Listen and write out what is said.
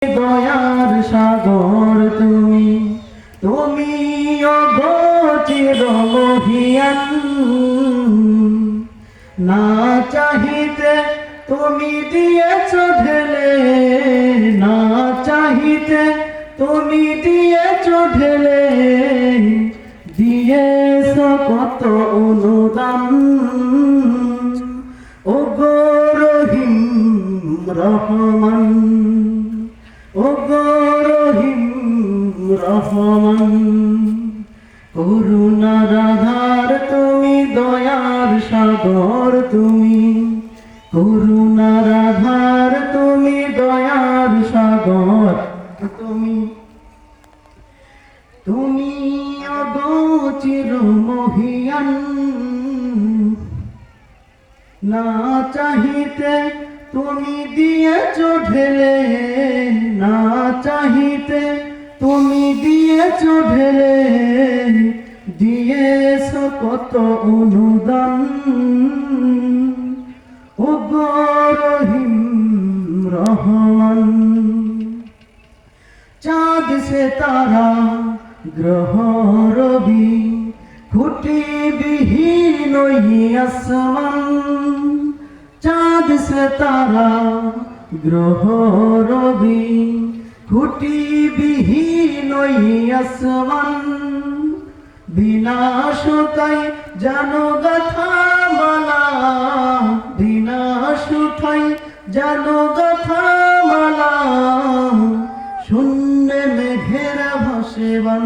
দয়ার সাগর তুমি, তুমি অগোচর মহিয়ান। না চাহিতে তুমি দিয়েছ ঢেলে, না চাহিতে তুমি দিয়েছ ঢেলে, দিয়েছ কত অনুদান। ও গো রহিম রহমান, ও গো রহিম রহমান। করুণার আধার তুমি, দয়ার সাগর তুমি, করুণার আধার তুমি, দয়ার সাগর তুমি। তুমি অগোচর মহিয়ান। না চাহিতে তুমি দিয়েছ ঢেলে, না চাহিতে তুমি দিয়েছ ঢেলে, দিয়েছ কত অনুদান। ও গো রহিম রহমান। চাঁদ সে তারা গ্রহ রবি, খুঁটি বিহীন আসমান। চাঁদ সে তারা গ্রহ রবি, খুঁটি বিহীন আসমান। বিনাশ তাই জানো গাথা মালা, বিনাশ তাই জানো গাথা মালা। শূন্য মেঘের ভাসে বান,